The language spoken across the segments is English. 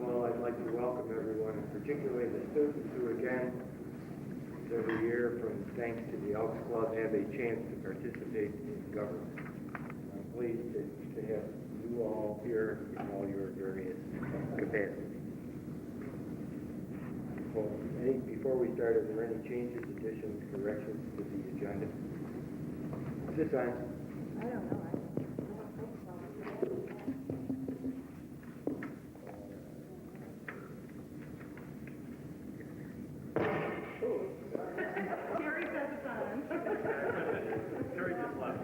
all, I'd like to welcome everyone, and particularly the students who, again, every year, from thanks to the Elks Club, have a chance to participate in government. I'm pleased to have you all here in all your various capacities. Well, before we start, are there any changes, additions, corrections to the agenda? Is this on? I don't know. I don't think so. Terry says it's on. Terry just left.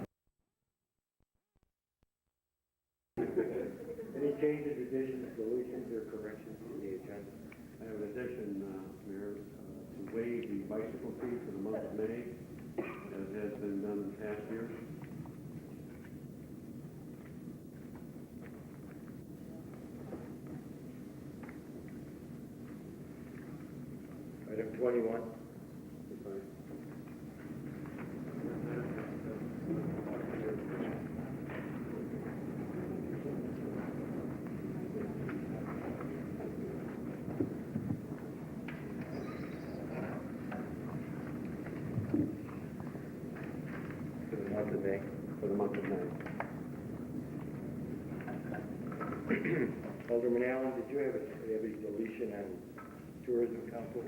Any changes, additions, deletions, or corrections to the agenda? I have an addition, Mayor, to waive the bicycle fee for the month of May, as has been done in past years. Item 21. For the month of May. Alderman Allen, did you have a deletion on tourism council?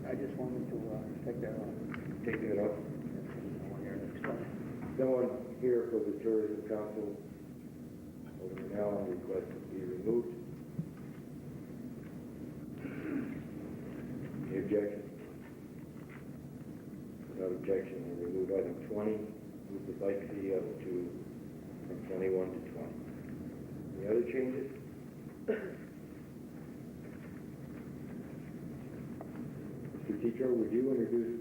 I just wanted to take that off. Take that off? Someone here next time. Someone here for the tourism council. Alderman Allen requests to be removed. Any objection? Without objection, we'll remove item 20, move the bike fee up to from 21 to 20. Any other changes? Mr. Tetro, would you introduce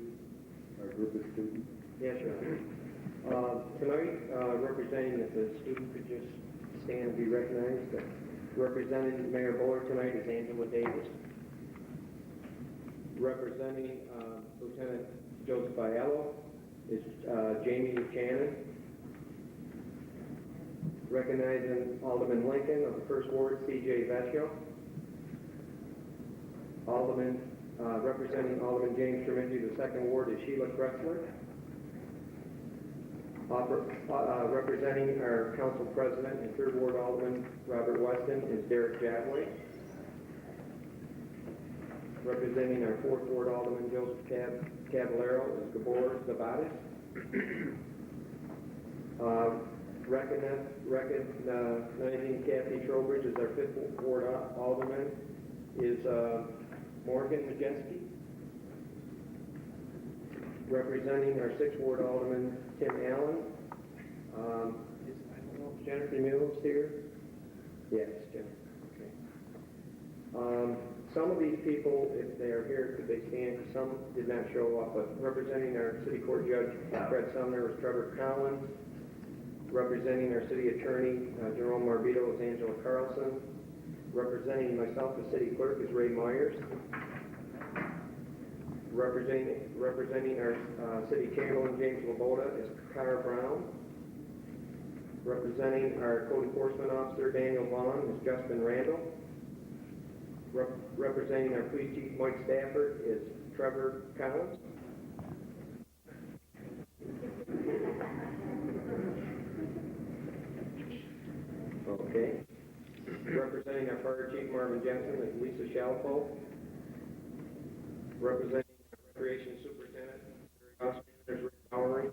our group of students? Yes, Your Honor. Tonight, representing, if the student could just stand and be recognized, representing Mayor Bullard tonight is Angela Davis. Representing Lieutenant Joseph Aiello is Jamie Buchanan. Recognizing Alderman Lincoln of the First Ward, C.J. Vecchio. Representing Alderman James Tremingy of the Second Ward is Sheila Kressler. Representing our Council President and Third Ward Alderman Robert Weston is Derek Jadway. Representing our Fourth Ward Alderman Joseph Cavallero is Gabor Zavadas. Recognizing Kathy Trowbridge as our Fifth Ward Alderman is Morgan Majeski. Representing our Sixth Ward Alderman Tim Allen. I don't know if Jennifer Mills here. Yes, Jennifer. Okay. Some of these people, if they are here, could they stand? Because some did not show up. But representing our City Court Judge Fred Sumner is Trevor Collins. Representing our City Attorney Jerome Marbito is Angela Carlson. Representing myself, the City Clerk, is Ray Myers. Representing our City Chamberlain James Laboda is Cara Brown. Representing our Code Enforcement Officer Daniel Vaughn is Justin Randall. Representing our Police Chief Mike Stafford is Trevor Collins. Okay. Representing our Fire Chief Marvin Jensen is Lisa Shalpo. Representing our Recreation Superintendent is Rick Bowery.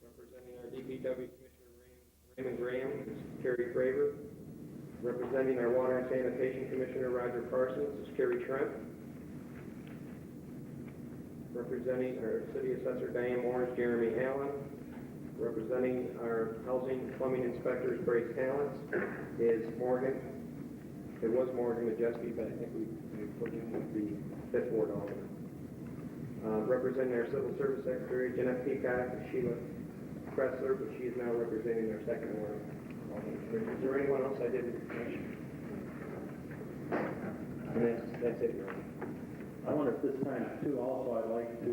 Representing our DPW Commissioner Raymond Graham is Terry Craver. Representing our Water and Sanitation Commissioner Roger Parsons is Kerry Trent. Representing our City Assessor Diane Moore is Jeremy Allen. Representing our Housing Plumbing Inspectors Brace Talents is Morgan. It was Morgan Majeski, but I think we put him with the Fifth Ward Alderman. Representing our Civil Service Secretary Jeanette Peacock is Sheila Kressler, but she is now representing our Second Ward. Is there anyone else I didn't mention? And that's it, Your Honor. I wonder if this time, too, also I'd like to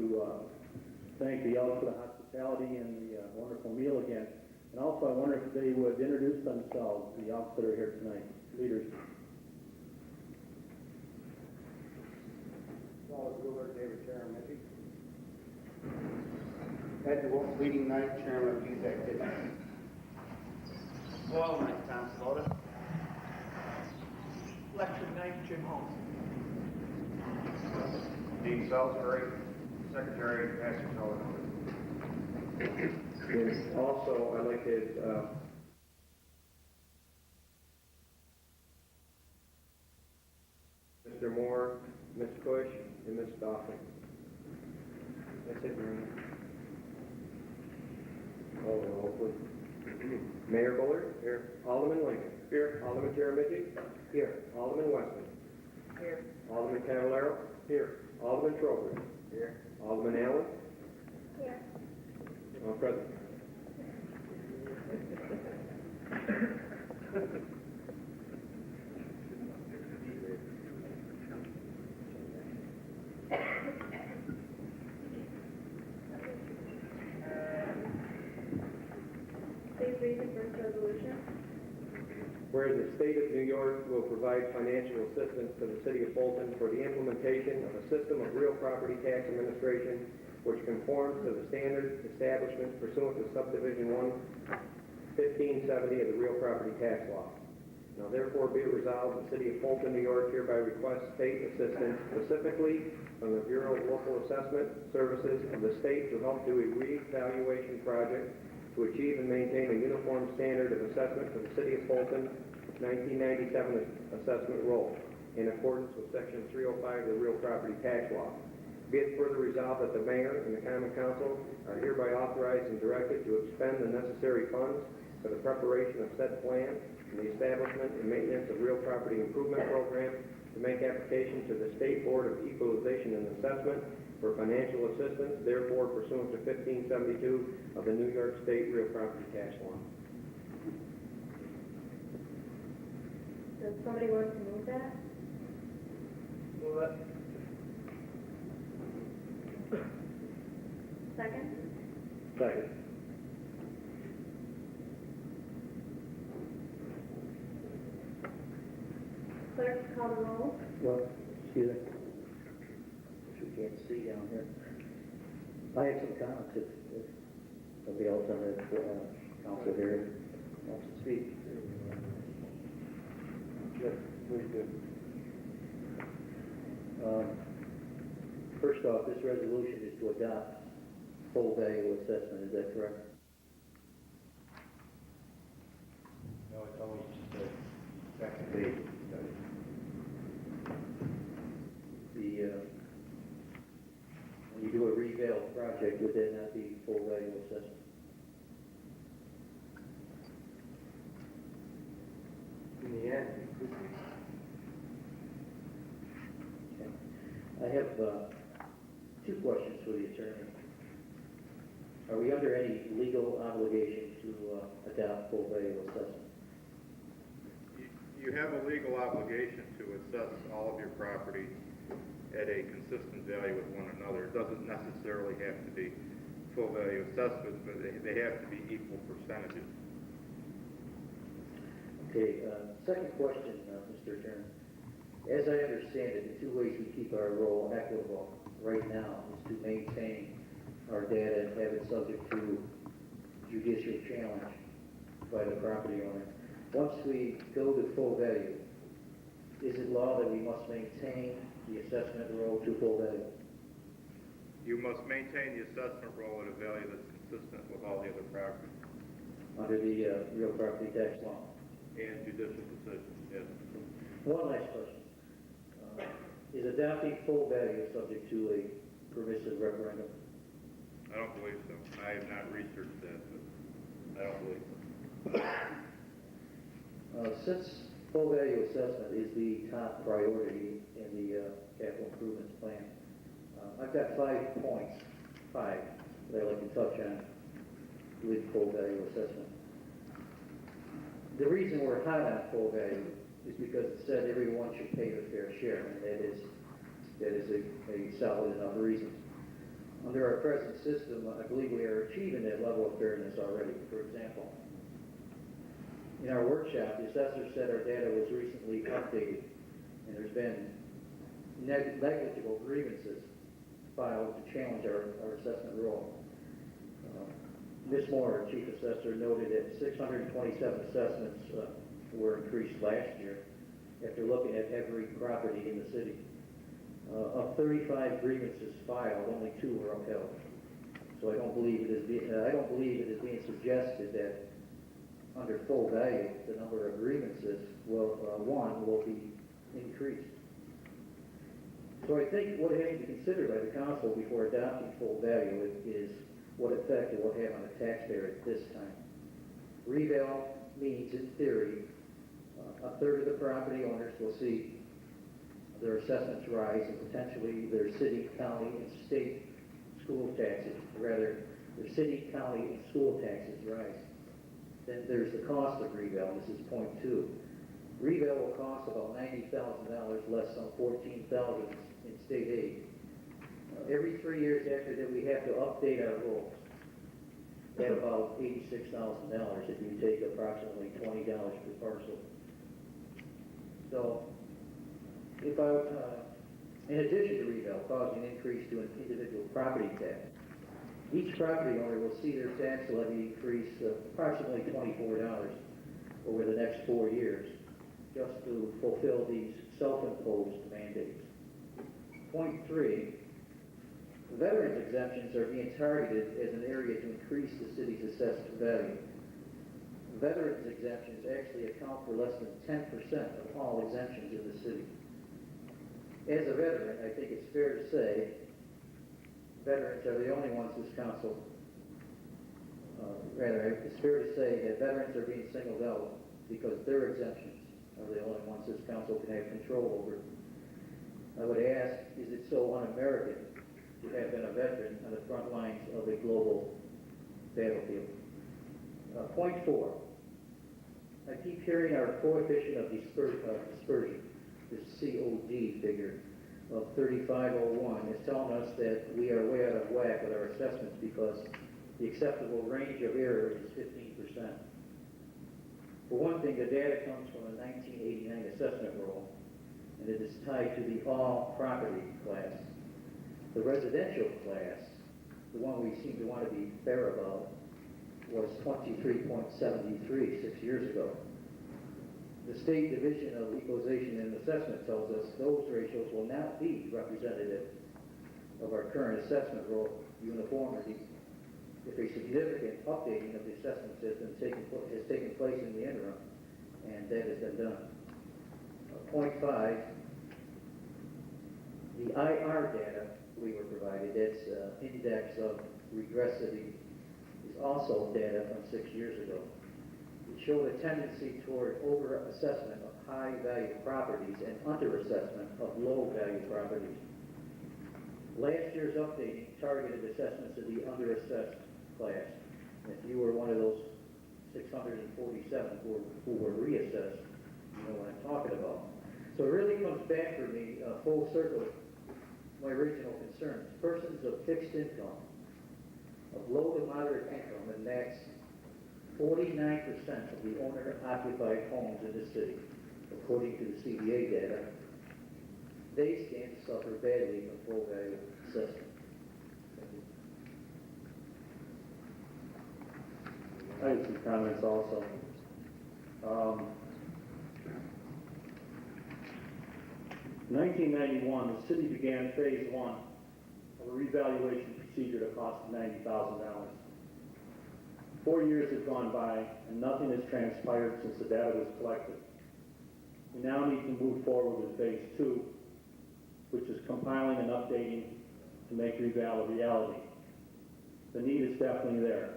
thank the Elks for the hospitality and the wonderful meal again. And also, I wonder if they would introduce themselves, the Elks that are here tonight, leaders. Wallace Goulart, David Chairman, Ed DeWolf, leading night, Chairman of Youth Activities. Well, night, Tom Slotta. Lecture night, Jim Holmes. Dean Salisbury, Secretary, Pastor Sullivan. And also, I'd like to, Mr. Moore, Ms. Bush, and Ms. Dawson. That's it, Mayor. Oh, roll, please. Mayor Bullard? Here. Alderman Lincoln? Here. Alderman Jeremici? Here. Alderman Weston? Here. Alderman Cavallaro? Here. Alderman Trowbridge? Here. Alderman Allen? Here. All present. Please read the first resolution. Whereas the state of New York will provide financial assistance to the city of Fulton for the implementation of a system of real property tax administration which conforms to the standard establishments pursuant to subdivision 1570 of the real property tax law. Now therefore be it resolved, the city of Fulton, New York hereby requests state assistance specifically from the Bureau of Local Assessment Services of the state to help do a revaluation project to achieve and maintain a uniform standard of assessment for the city of Fulton 1997 assessment roll in accordance with section 305 of the real property tax law. Be it further resolved that the mayor and the common council are hereby authorized and directed to expend the necessary funds for the preparation of said plan and the establishment and maintenance of real property improvement program to make application to the State Board of Equalization and Assessment for financial assistance, therefore pursuant to 1572 of the New York State Real Property Tax Law. Does somebody want to move that? Second? Second. Clerk, call the roll. Well, excuse me. Which we can't see down here. I have some comments if somebody else on the council here wants to speak. Yes, please do. First off, this resolution is to adopt full value assessment, is that correct? No, it's always just a second page. When you do a reval project, would that not be full value assessment? In the end, it could be. Okay. I have two questions for the attorney. Are we under any legal obligation to adopt full value assessment? You have a legal obligation to assess all of your properties at a consistent value with one another. It doesn't necessarily have to be full value assessments, but they have to be equal percentages. Okay, second question, Mr. Attorney. As I understand it, the two ways we keep our roll equitable right now is to maintain our data and have it subject to judicial challenge by the property owner. Once we go to full value, is it law that we must maintain the assessment roll to full value? You must maintain the assessment roll at a value that's consistent with all the other properties Under the real property tax law? and judicial decisions, yes. One last question. Is adopting full value subject to a permissive referendum? I don't believe so. I have not researched that, but I don't believe so. Since full value assessment is the top priority in the capital improvements plan, I've got 5 points, that I'd like to touch on with full value assessment. The reason we're hot on full value is because it said everyone should pay their fair share, and that is a solid enough reason. Under our present system, I believe we are achieving that level of fairness already. For example, in our workshop, the assessor said our data was recently updated, and there's been negligible grievances filed to challenge our assessment role. Ms. Moore, our chief assessor, noted that 627 assessments were increased last year after looking at every property in the city. Of 35 grievances filed, only 2 were upheld. So I don't believe it is being suggested that under full value, the number of grievances will be increased. So I think what has to be considered by the council before adopting full value is what effect it will have on the taxpayer at this time. Reval means, in theory, a third of the property owners will see their assessments rise and potentially their city, county, and state school taxes, rather, their city, county, and school taxes rise. Then there's the cost of reval. This is point 2. Reval will cost about $90,000 less than $14,000 in state aid. Every 3 years after that, we have to update our rolls at about $86,000 if you take approximately $20 per parcel. So, if in addition to reval causing an increase to an individual property tax, each property owner will see their tax levy increase approximately $24 over the next 4 years, just to fulfill these self-imposed mandates. Point 3, veterans exemptions are being targeted as an area to increase the city's assessed value. Veterans exemptions actually account for less than 10% of all exemptions in the city. As a veteran, I think it's fair to say veterans are the only ones this council, it's fair to say that veterans are being singled out because their exemptions are the only ones this council can have control over. I would ask, is it so un-American to have been a veteran on the front lines of a global battlefield? Point 4, I keep hearing our coefficient of dispersion, this COD figure of 3501 is telling us that we are way out of whack with our assessments because the acceptable range of error is 15%. For one thing, the data comes from a 1989 assessment roll, and it is tied to the all property class. The residential class, the one we seem to want to be fair about, was 23.73 6 years ago. The State Division of Equalization and Assessment tells us those ratios will not be representative of our current assessment roll uniformity if a significant updating of the assessments has taken place in the interim, and that has been done. Point 5, the IR data we were provided, that's index of regressivity, is also data from 6 years ago. It showed a tendency toward over-assessment of high-value properties and under-assessment of low-value properties. Last year's updating targeted assessments of the under-assessed class. If you were one of those 647 who were reassessed, you know what I'm talking about. So it really comes back for me full circle my original concerns. Persons of fixed income, of low to moderate income, and that's 49% of the owner-occupied homes in the city, according to the CBA data, they stand to suffer badly from full value assessment. Thank you. I have some comments also. 1991, the city began phase 1 of a revaluation procedure that cost $90,000. 4 years have gone by and nothing has transpired since the data was collected. We now need to move forward with phase 2, which is compiling and updating to make reval a reality. The need is definitely there.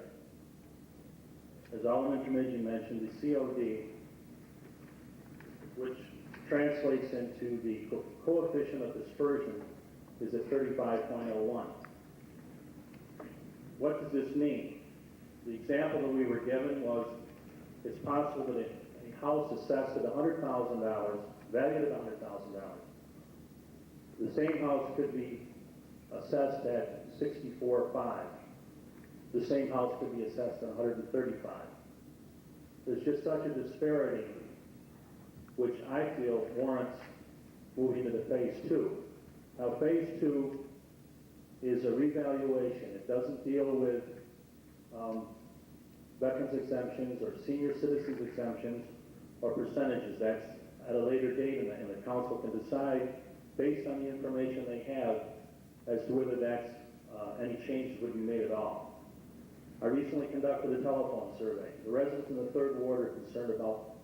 As Alderman Comidgen mentioned, the COD, which translates into the coefficient of dispersion, is at 35.01. What does this mean? The example that we were given was it's possible that a house assessed at $100,000, valued at $100,000. The same house could be assessed at $64,500. The same house could be assessed at $135,000. There's just such a disparity, which I feel warrants moving to the phase two. Now, phase two is a revaluation. It doesn't deal with veterans exemptions or senior citizens exemptions or percentages. That's at a later date, and the council can decide based on the information they have as to whether that's any changes would be made at all. I recently conducted a telephone survey. The residents in the third ward are concerned about,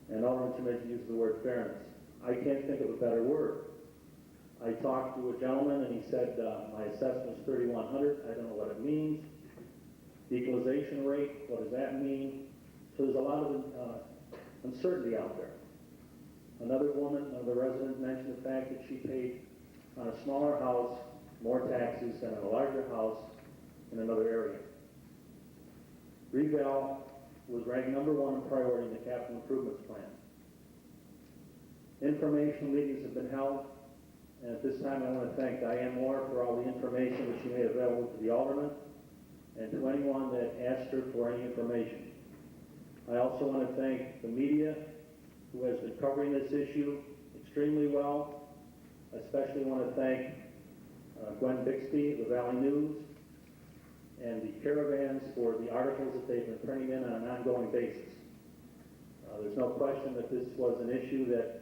and Alderman Timothy used the word fairness. I can't think of a better word. I talked to a gentleman and he said, my assessment is $3,100. I don't know what it means. The equalization rate, what does that mean? So there's a lot of uncertainty out there. Another woman, another resident, mentioned the fact that she paid on a smaller house more taxes than in a larger house in another area. Reval was ranked #1 in priority in the capital improvements plan. Information meetings have been held, and at this time I want to thank Diane Moore for all the information that she made available to the aldermen and to anyone that asked her for any information. I also want to thank the media who has been covering this issue extremely well. I especially want to thank Gwen Bixby, the Valley News, and the caravans for the articles that they've been printing in on an ongoing basis. There's no question that this was an issue that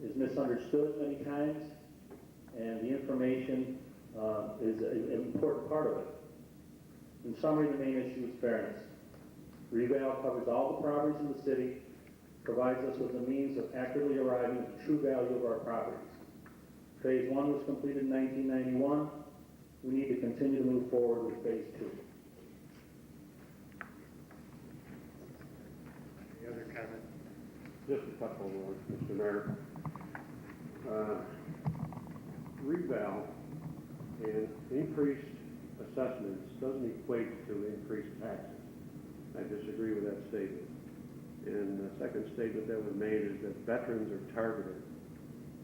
is misunderstood many times, and the information is an important part of it. In summary, the main issue is fairness. Reval covers all the properties in the city, provides us with a means of accurately arriving at the true value of our properties. Phase 1 was completed in 1991. We need to continue to move forward with phase 2. Any other comments? Just a couple of words, Mr. Mayor. Reval and increased assessments doesn't equate to increased taxes. I disagree with that statement. And the second statement that was made is that veterans are targeted.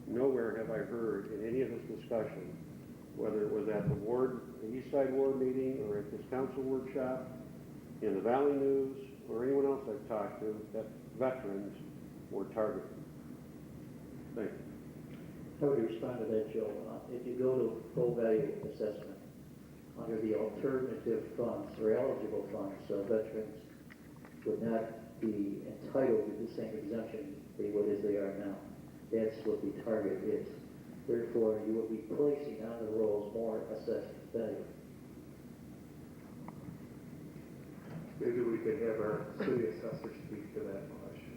Nowhere have I heard in any of this discussion, whether it was at the East Side Ward meeting or at this council workshop, in the Valley News, or anyone else I've talked to, that veterans were targeted. Thank you. How would you respond to that, Joe? If you go to full value assessment, under the alternative funds or eligible funds, veterans would not be entitled to the same exemption they would as they are now. That's what the target is. Therefore, you will be placing on the rolls more assessed value. Maybe we could have our city assessor speak to that question.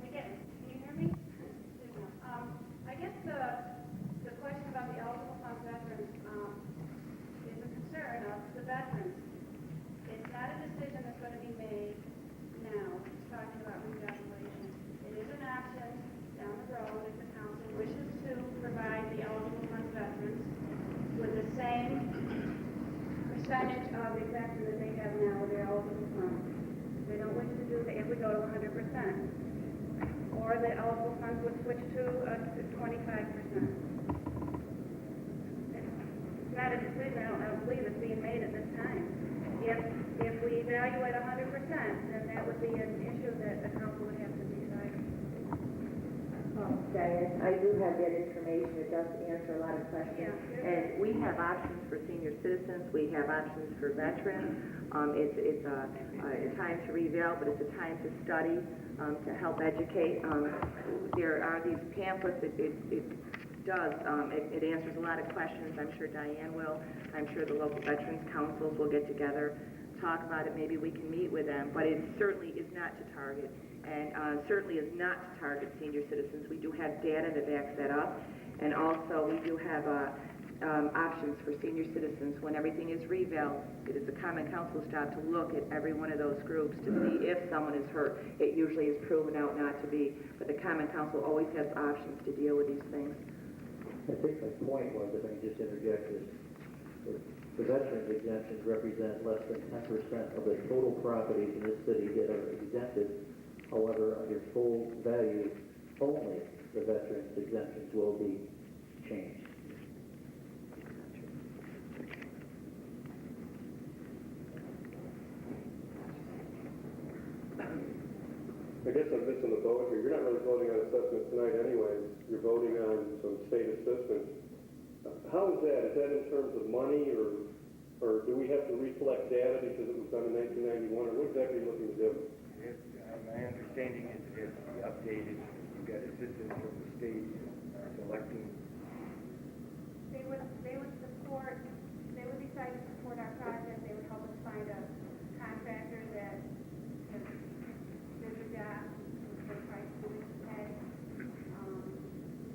Again, can you hear me? I guess the question about the eligible funds veterans is a concern of the veterans. It's not a decision that's going to be made now. It's talking about revaluation. It is an option down the road if the council wishes to provide the eligible funds veterans with the same percentage of exemption that they have now with their eligible funds. They don't wish to do that if we go to 100%. Or the eligible funds would switch to 25%. It's not a decision, I don't believe it's being made at this time. If we evaluate 100%, then that would be an issue that the council would have to decide. Diane, I do have that information. It does answer a lot of questions. Yeah. And we have options for senior citizens. We have options for veterans. It's a time to reveal, but it's a time to study, to help educate. There are these pamphlets. It answers a lot of questions. I'm sure Diane will. I'm sure the local veterans councils will get together, talk about it. Maybe we can meet with them. But it certainly is not to target, and certainly is not to target senior citizens. We do have data that backs that up, and also we do have options for senior citizens. When everything is revalued, it is the Common Council's job to look at every one of those groups to see if someone is hurt. It usually is proven out not to be, but the Common Council always has options to deal with these things. I think my point was, if I can just interject, is the veterans exemptions represent less than 10% of the total properties in this city that are exempted. However, under full value only, the veterans exemptions will be changed. I guess I'm missing the boat here. You're not really voting on assessment tonight anyways. You're voting on some state assistance. How is that? Is that in terms of money, or do we have to recollect data because it was done in 1991, or what exactly are you looking to do? My understanding is it has to be updated. You've got assistance from the state selecting. They would decide to support our project. They would help us find a contractor that did the job, the price we would pay.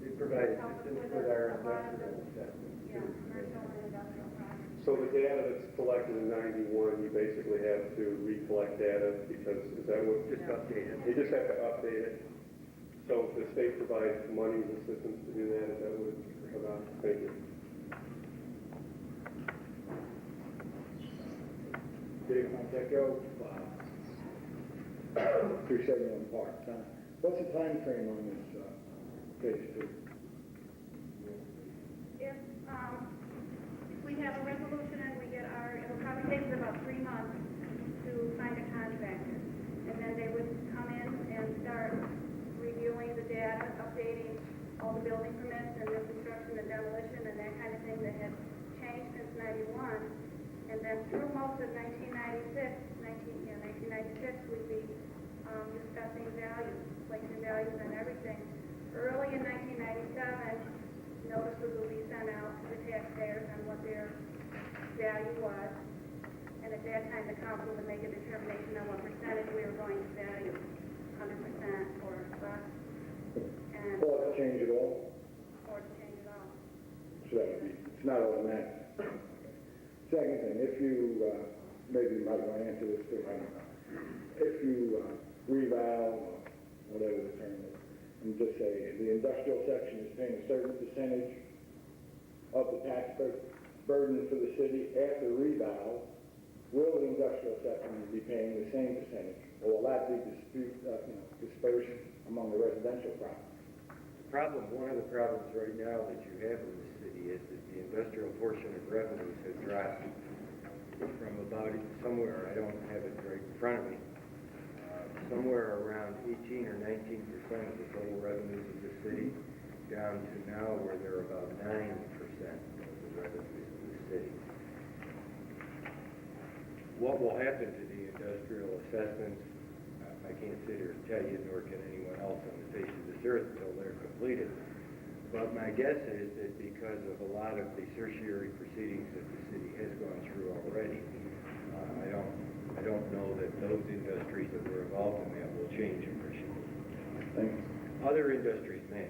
They provide help us assistance with with our a lot of industrial the- assessment. Yeah, commercial and industrial projects. So the data that's collected in 91, you basically have to recollect data because, is that what? Just update it. You just have to update it. So the state provides money and assistance to do that, is that what it's about? Thank you. Dave Monteco, 371 Park. What's the time frame on this phase 2? If we have a resolution and we get it'll probably take us about 3 months to find a contractor. And then they would come in and start reviewing the data, updating all the building permits and new construction and demolition and that kind of thing that had changed since 91. And then through most of 1996, we'd be discussing values, placing values on everything. Early in 1997, notices will be sent out to the taxpayers on what their value was. And at that time, the council would make a determination on what percentage we were going to value, 100% or less. And, Will it change at all? or to change it all. So that would be, it's not automatic. Second thing, if you, maybe you might want to answer this too, I don't know. If you reval, or whatever the term is, and just say the industrial section is paying a certain percentage of the tax burden for the city after reval, will the industrial section be paying the same percentage? Or will that be dispersed among the residential properties? One of the problems right now that you have in the city is that the industrial portion of revenues has dropped from about somewhere, I don't have it right in front of me, somewhere around 18 or 19% of the total revenues of the city, down to now where they're about 9% of the revenues of the city. What will happen to the industrial assessments, I can't sit here and tell you, nor can anyone else on the face of this earth until they're completed. But my guess is that because of a lot of the tertiary proceedings that the city has gone through already, I don't know that those industries that were involved in that will change appreciably. Thanks. Other industries may.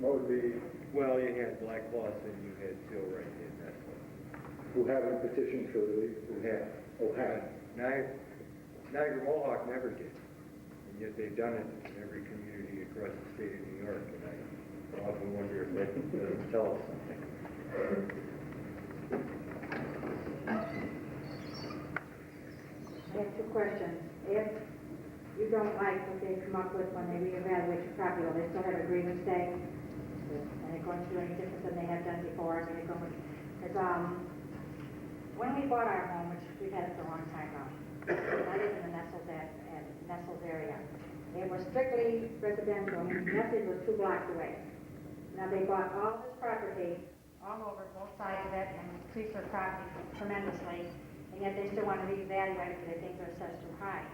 What would be, Well, you had Black Clawson, you had Silver, you had Nestle. who haven't petitioned for relief? Who have? Oh, have. Niagara Mohawk never did, and yet they've done it in every community across the state of New York, and I often wonder if that doesn't tell us something. I have two questions. If you don't like what they come up with when they reevaluate your property, will they still have a grievance day? And it going to do any different than they have done before? I mean, when we bought our home, which we've had it for a long time now, I live in the Nestles area. It was strictly residential, and Nestles was 2 blocks away. Now they bought all this property all over both sides of it and increased their property tremendously, and yet they still want to reevaluate it because they think they're assessed too high.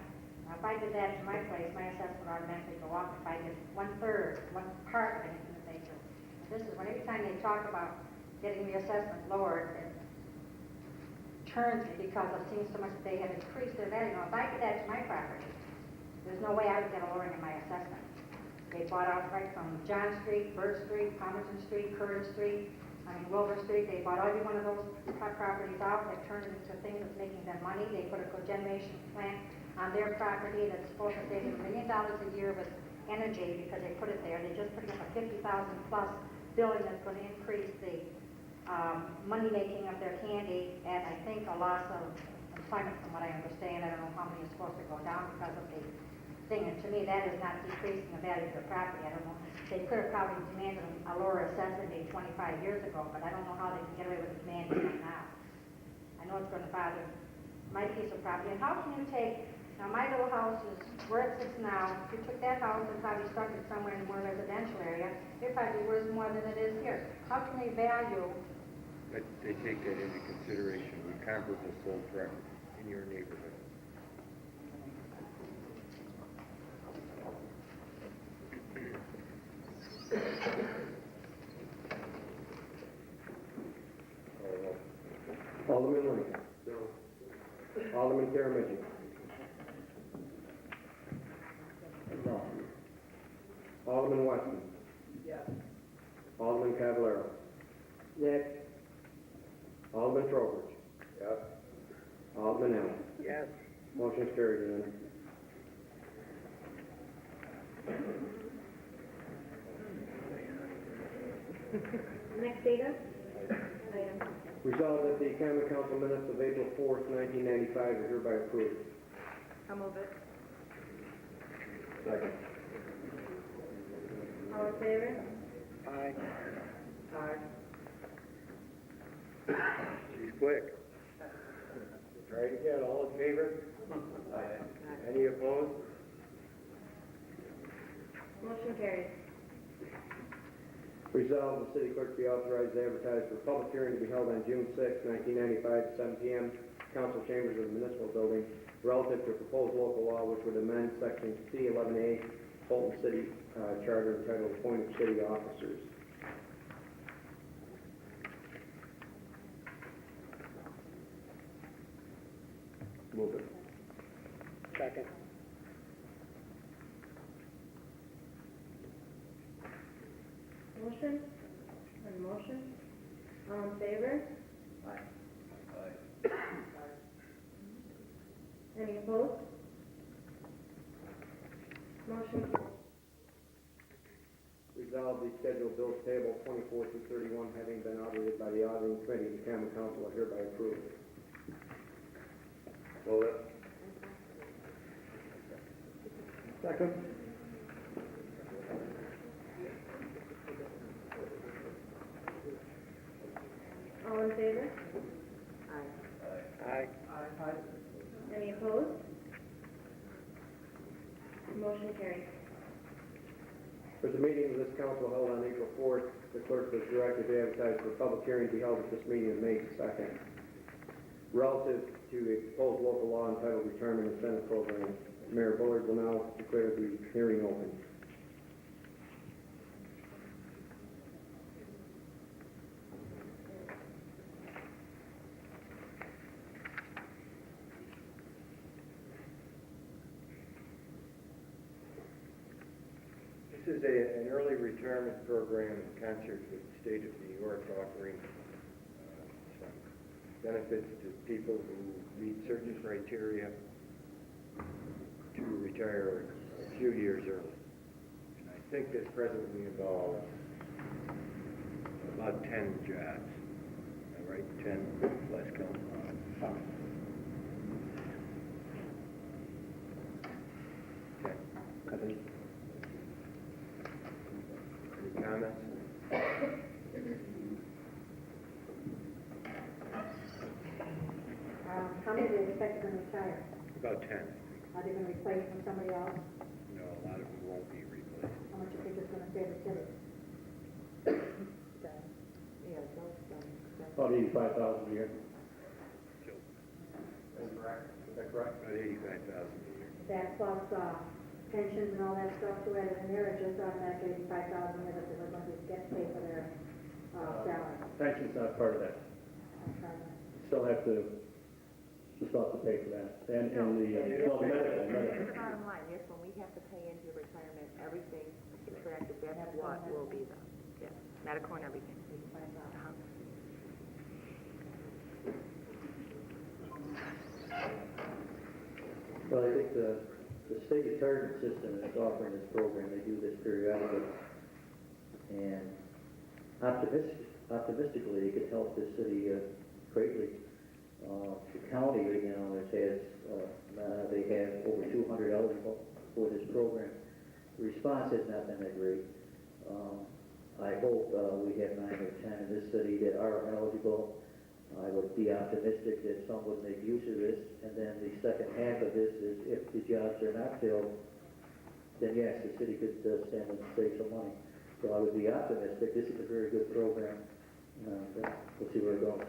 Now if I did that to my place, my assessment would automatically go up if I did 1/3, one part of anything that they do. And this is when every time they talk about getting the assessment lowered, it turns me because it seems so much that they have increased their value. Now if I did that to my property, there's no way I would get a lowering in my assessment. They bought out right from John Street, Bird Street, Palmerton Street, Curtis Street, Wilbur Street. They bought every one of those properties out. They've turned it into things that's making them money. They put a cogeneration plant on their property that's supposed to save them $1 million a year with energy because they put it there. They just put up a $50,000 plus building that's going to increase the money making of their candy, and I think a loss of employment from what I understand. I don't know how many is supposed to go down because of the thing, and to me, that is not decreasing the value of their property. I don't know, they could have probably demanded a lower assessment maybe 25 years ago, but I don't know how they can get away with demanding it now. I know it's gonna bother my piece of property, and how can you take, now my little house is where it sits now, if you took that house and probably stuck it somewhere in a more residential area, it probably worth more than it is here. How can they value? But they take that into consideration with comparable sold property in your neighborhood. Alderman Lincoln. No. Alderman Karamidge. No. Alderman Weston. Yes. Alderman Cavallaro. Yes. Alderman Trowbridge. Yes. Alderman Allen. Yes. Motion carried, Your Honor. Next item? Resolved that the Common Council minutes of April 4th, 1995 are hereby approved. I'll move it. Second. All in favor? Aye. Aye. She's quick. Try it again, all in favor? Aye. Any opposed? Motion carries. Resolved, the city clerk be authorized to advertise for public hearing to be held on June 6, 1995, at 7 p.m. Council chambers of the municipal building relative to proposed local law which would amend section C11A Fulton City Charter entitled Appointed City Officers. Move it. Second. Motion? On the motion? All in favor? Aye. Any opposed? Motion carries. Resolved, the scheduled bills payable 24 through 31 having been audited by the auditing committee, the common council are hereby approved. Move it. Second. All in favor? Aye. Any opposed? Motion carries. For the meeting of this council held on April 4th, the clerk was directed to advertise for public hearing to be held at this meeting on May 2nd. Relative to a proposed local law entitled Retirement Incentive Program, Mayor Bullard will now declare the hearing open. This is an early retirement program in concert with the state of New York offering some benefits to people who meet certain criteria to retire a few years early. And I think this presently involves about 10 jobs. All right, 10 less count. Okay. Any comments? How many do you expect are going to retire? About 10. Are they going to replace from somebody else? No, a lot of them won't be replaced. How much do you think it's going to save the city? About 85,000 a year. That's correct. Is that correct? About 85,000 a year. That plus pensions and all that stuff to add in there, or just automatically 85,000 that they're going to get paid for their salary? Pension's not part of that. Still have to pay for that. And the, well, the medical. The bottom line, yes, when we have to pay into your retirement, everything subtracted, that's what will be the, yes, medical and everything. Uh-huh. Well, I think the state retirement system is offering this program, they do this periodically. And optimistically, it could help the city greatly. The county right now they have over 200 eligible for this program. The response has not been that great. I hope we have 9 or 10 in this city that are eligible. I would be optimistic that some would make use of this, and then the second half of this is if the jobs are not filled, then yes, the city could stand and save some money. So I would be optimistic. This is a very good program. We'll see where it goes.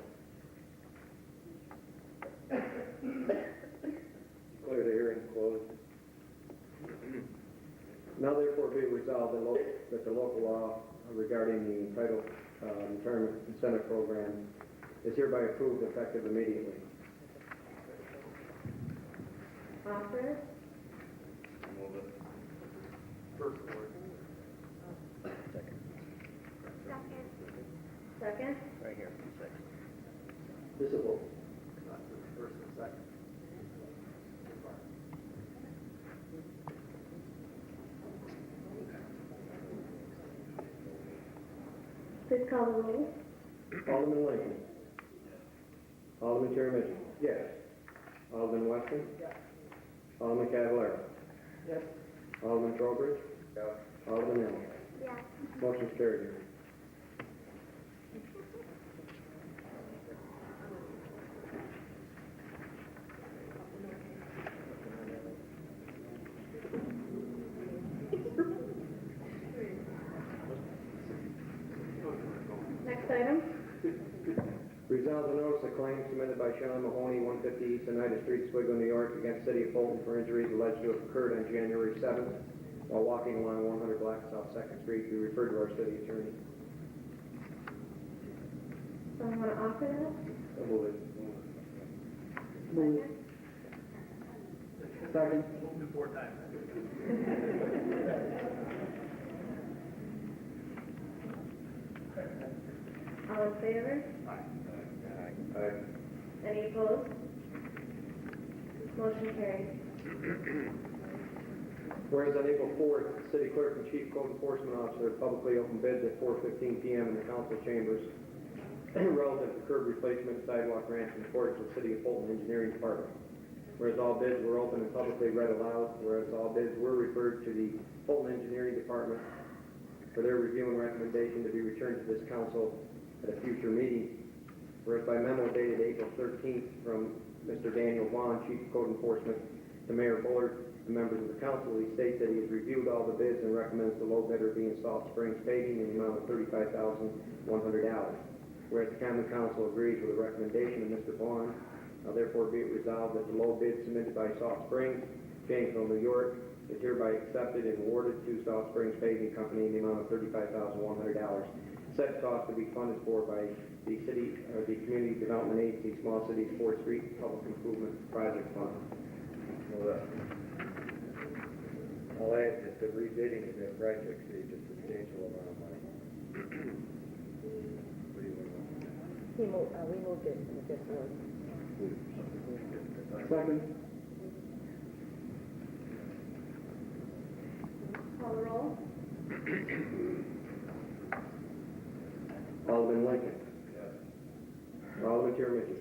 Declare the hearing closed. Now therefore be resolved that the local law regarding the entitled retirement incentive program is hereby approved effective immediately. Offer. Move it. First word. Second. Right here, second. Visible. First and second. Please call the roll. Alderman Lincoln. Alderman Terremidge. Yes. Alderman Weston. Yes. Alderman Cavallaro. Yes. Alderman Trowbridge. Yes. Alderman Allen. Yes. Motion carried. Next item. Resolved the notice of claim submitted by Sean Mahoney, 150 East Oneida Street, Oswego, New York, against City of Fulton for injuries alleged to have occurred on January 7th while walking along 100 Black South 2nd Street. Be referred to our city attorney. Someone want to offer that? So move it. Second. Second. All in favor? Aye. Any opposed? Motion carried. Whereas on April 4th, the city clerk and chief code enforcement officer publicly opened bids at 4:15 p.m. in the council chambers relative to curb replacement sidewalk ramps in accordance with City of Fulton Engineering Department. Whereas all bids were open and publicly read aloud, whereas all bids were referred to the Fulton Engineering Department for their review and recommendation to be returned to this council at a future meeting. Whereas by memo dated April 13th from Mr. Daniel Vaughn, Chief of Code Enforcement, to Mayor Bullard and members of the council, he states that he has reviewed all the bids and recommends the low bidder being Salt Springs Paving in the amount of $35,100. Whereas the Common Council agrees with the recommendation of Mr. Vaughn, now therefore be it resolved that the low bid submitted by Salt Springs, Janesville, New York, is hereby accepted and awarded to Salt Springs Paving Company in the amount of $35,100. Said cost to be funded for by the city, the Community Development Agency Small Cities 4th Street Public Improvement Project Fund. I'll add that the rebidding of that project saves a substantial amount of money. What do you want to We moved it in the fifth ward. Second. Call the roll. Alderman Lincoln. Alderman Terremidge.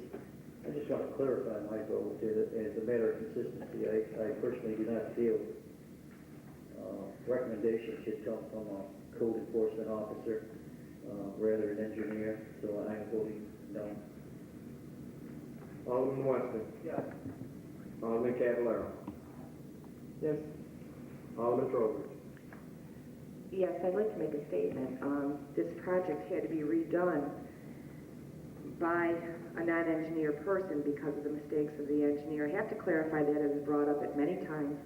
I just want to clarify my vote as a matter of consistency. I personally do not feel recommendation should come from a code enforcement officer rather an engineer, so I'm voting no. Alderman Weston. Yes. Alderman Cavallaro. Yes. Alderman Trowbridge. Yes, I'd like to make a statement. This project had to be redone by a non-engineer person because of the mistakes of the engineer. I have to clarify that, as brought up at many times,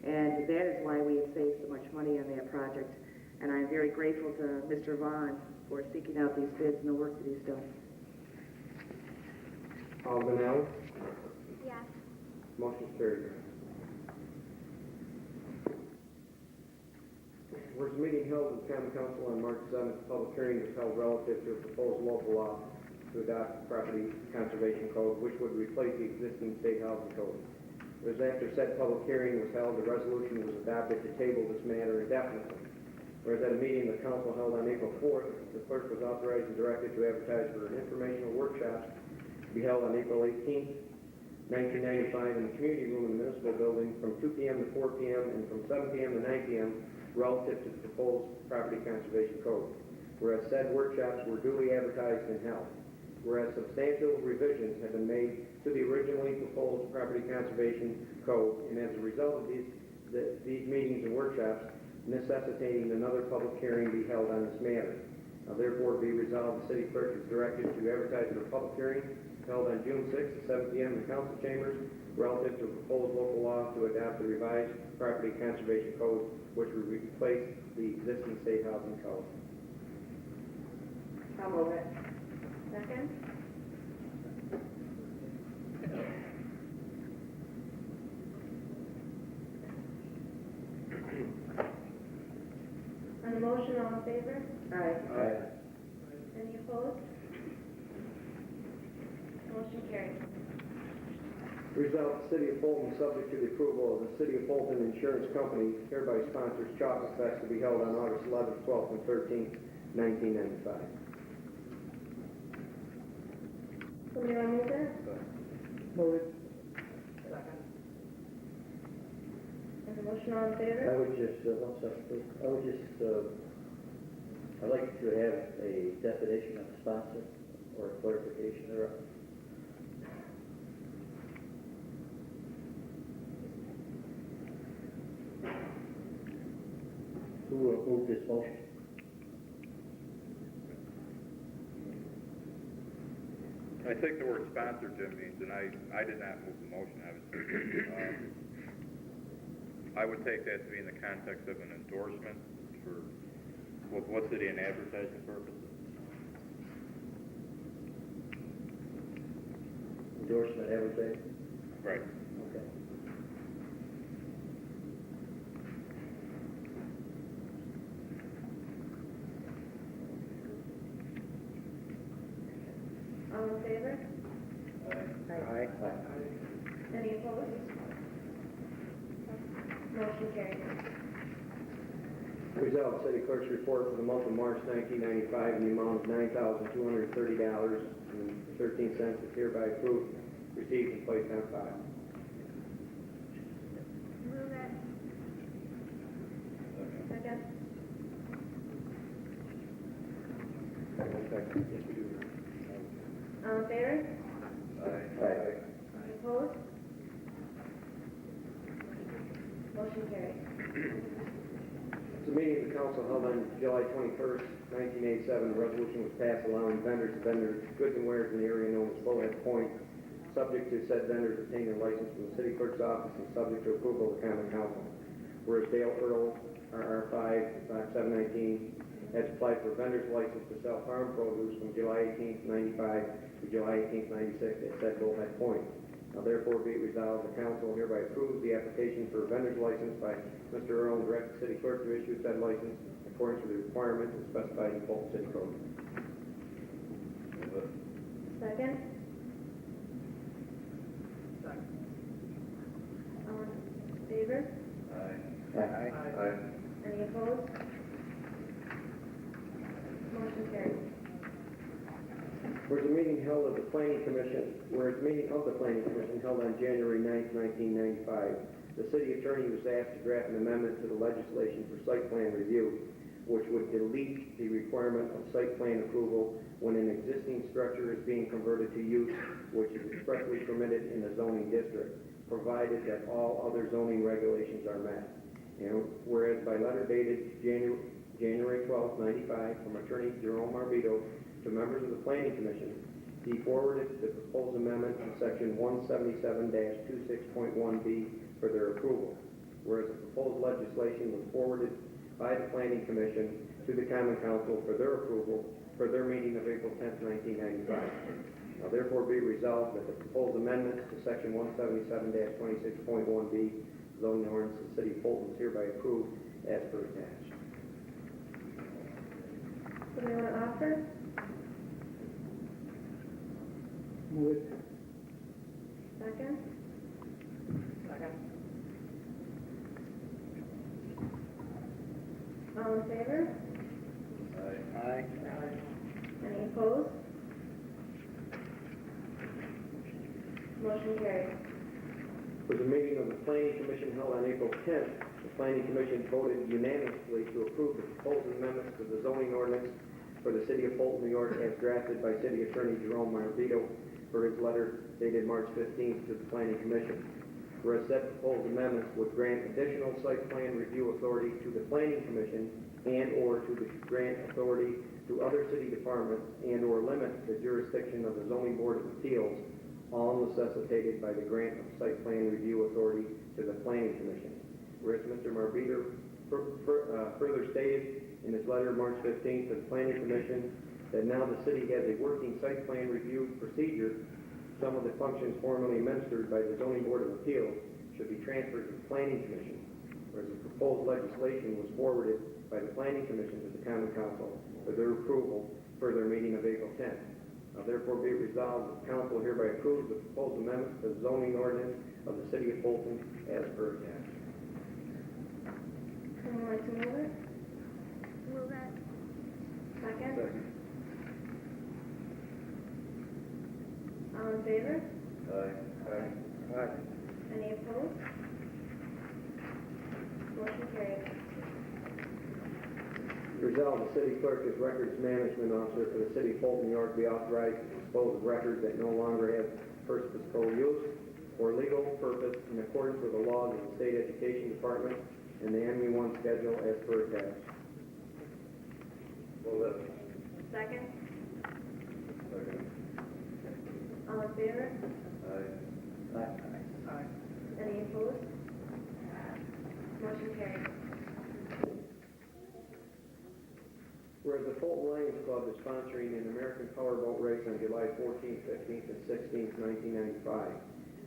and that is why we have saved so much money on that project. And I'm very grateful to Mr. Vaughn for seeking out these bids and the work that he's done. Alderman Allen. Yes. Motion carried. Whereas the meeting held with the Common Council on March 7th, the public hearing was held relative to a proposed local law to adopt the Property Conservation Code, which would replace the existing state housing code. It was after said public hearing was held, the resolution was adopted to table this matter indefinitely. Whereas at a meeting the council held on April 4th, the clerk was authorized and directed to advertise for an informational workshop to be held on April 18th, 1995 in the community room in the municipal building from 2 p.m. to 4 p.m. and from 7 p.m. to 9 p.m. relative to the proposed property conservation code. Whereas said workshops were duly advertised and held. Whereas substantial revisions have been made to the originally proposed property conservation code, and as a result of these meetings and workshops, necessitating another public hearing be held on this matter. Now therefore be resolved, the city clerk is directed to advertise for a public hearing held on June 6th at 7 p.m. in the council chambers relative to a proposed local law to adopt the revised property conservation code, which would replace the existing state housing code. I'll move it. Second? On the motion, all in favor? Aye. Any opposed? Motion carried. Resolved, the city of Fulton, subject to the approval of the City of Fulton Insurance Company, hereby sponsors Chocolate Fest to be held on August 11th, 12th, and 13th, 1995. Somebody want to move that? Move it. Second. On the motion, all in I favor? would just, one second, please. I'd like to have a definition of sponsor or a clarification thereof. Who will move this motion? I think the word sponsor, Jim, means, and I did not move the motion, obviously. I would take that to be in the context of an endorsement for publicity and advertising purposes. Endorsement, advertising? Right. Okay. All in favor? Aye. Any opposed? Motion carried. Resolved, city clerk's report for the month of March 1995 in the amount of $9,230.13 is hereby approved, received, and placed on file. Move that. Second? All in favor? Aye. Any opposed? Motion carried. The meeting of the council held on July 21st, 1987, a resolution was passed allowing vendors to vend goods and wares in the area known as Flowhead Point, subject to said vendors obtaining a license from the city clerk's office and subject to approval of the common council. Whereas Dale Earl, RR5, Box 719, has applied for a vendor's license to sell farm produce from July 18th, 95 to July 18th, 96 at said Bullhead Point. Now therefore be it resolved, the council hereby approves the application for a vendor's license by Mr. Earl and directs the city clerk to issue said license according to the requirements specified in Fulton City Code. Second? Second. All in favor? Aye. Any opposed? Motion carried. Whereas a meeting held of the Planning Commission, held on January 9th, 1995, the city attorney was asked to draft an amendment to the legislation for site plan review, which would delete the requirement of site plan approval when an existing structure is being converted to use which is expressly permitted in the zoning district, provided that all other zoning regulations are met. And whereas by letter dated January 12th, 95, from Attorney Jerome Arbito to members of the Planning Commission, he forwarded the proposed amendment to section 177-26.1B for their approval. Whereas the proposed legislation was forwarded by the Planning Commission to the Common Council for their approval for their meeting of April 10th, 1995. Now therefore be resolved that the proposed amendments to section 177-26.1B zoning ordinance of the city of Fulton is hereby approved as per attached. Somebody want to offer? Move it. Second? Second. All All in favor? Aye. Any opposed? Motion carried. Was a meeting of the Planning Commission held on April 10th. The Planning Commission voted unanimously to approve the proposed amendments to the zoning ordinance for the city of Fulton, New York, as drafted by City Attorney Jerome Maravito for his letter dated March 15th to the Planning Commission. Whereas said proposed amendments would grant additional site plan review authority to the Planning Commission and/or to the grant authority to other city departments and/or limit the jurisdiction of the Zoning Board of Appeals, all necessitated by the grant of site plan review authority to the Planning Commission. Whereas Mr. Marbiter further stated in his letter March 15th to the Planning Commission that now the city has a working site plan review procedure, some of the functions formerly administered by the Zoning Board of Appeals should be transferred to the Planning Commission. Whereas the proposed legislation was forwarded by the Planning Commission to the Common Council for their approval for their meeting of April 10th. Now therefore be it resolved that the council hereby approves the proposed amendments to the zoning ordinance of the city of Fulton as per attached. Someone like to move it? Move it. Second? All in favor? Aye. Any opposed? Motion carried. Resolved, the city clerk as records management officer for the city of Fulton, New York, be authorized to dispose of records that no longer have purposeful use or legal purpose in accordance with the laws of the State Education Department and the ME1 schedule as per attached. Second? All in favor? Aye. Any opposed? Motion carried. Whereas the Fulton Lions Club is sponsoring an American Powerboat race on July 14th, 15th, and 16th, 1995.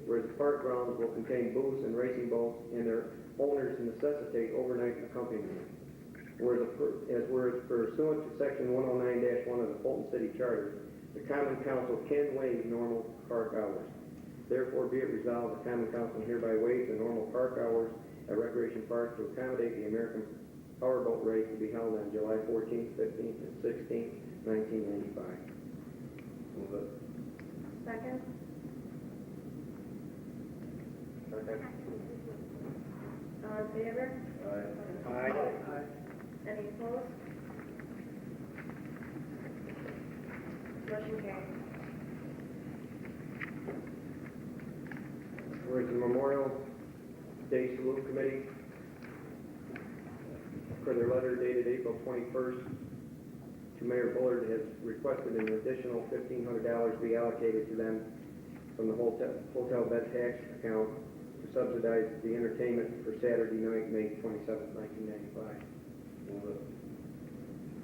Whereas the park grounds will contain booths and racing boats and their owners necessitate overnight accompaniment. Whereas pursuant to section 109-1 of the Fulton City Charter, the Common Council can waive normal park hours. Therefore be it resolved, the Common Council hereby waives the normal park hours at Recreation Park to accommodate the American Powerboat race to be held on July 14th, 15th, and 16th, 1995. Second? All in favor? Aye. Any opposed? Motion carried. Whereas the Memorial Day Salute Committee, for their letter dated April 21st, to Mayor Bullard, has requested an additional $1,500 be allocated to them from the hotel bed tax account to subsidize the entertainment for Saturday night, May 27th, 1995.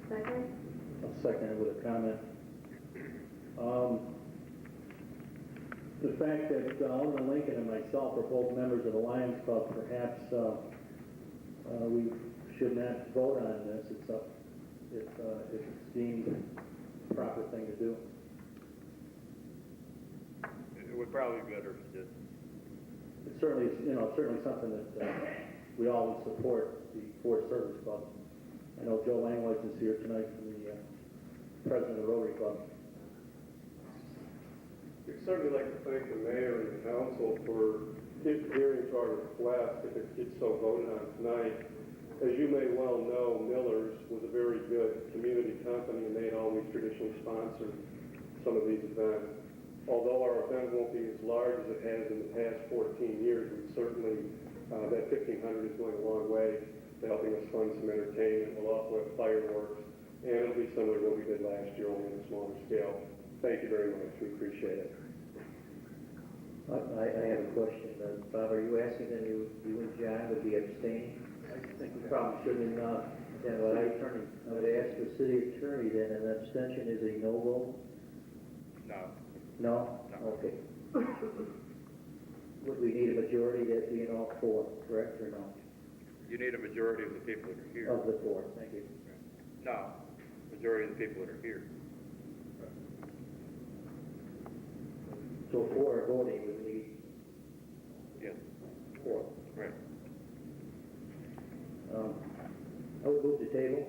Second? I'll second it with a comment. The fact that Alderman Lincoln and myself are both members of the Lions Club, perhaps we should not vote on this. It's up if it's deemed the proper thing to do. It would probably be better if it did. It's certainly, certainly something that we all would support, the Forest Service Club. I know Joe Langwise is here tonight from the president of the Rotary Club. We'd certainly like to thank the mayor and the council for adhering to our request if it gets so voted on tonight. As you may well know, Miller's was a very good community company and they had always traditionally sponsored some of these events. Although our event won't be as large as it has in the past 14 years, we certainly, that 1,500 is going a long way to helping us fund some entertainment. We'll also have fireworks, and it'll be similar to what we did last year, only on a smaller scale. Thank you very much. We appreciate it. I have a question. Bob, are you asking that you and John would be abstaining? I think we probably shouldn't. Then what I would ask the city attorney then, an abstention is a no vote? No. No? No. Okay. Would we need a majority that being all four, correct or no? You need a majority of the people that are here. Of the four, thank you. No, majority of the people that are here. So four are voting, we need Yes. four. Right. I would move the table.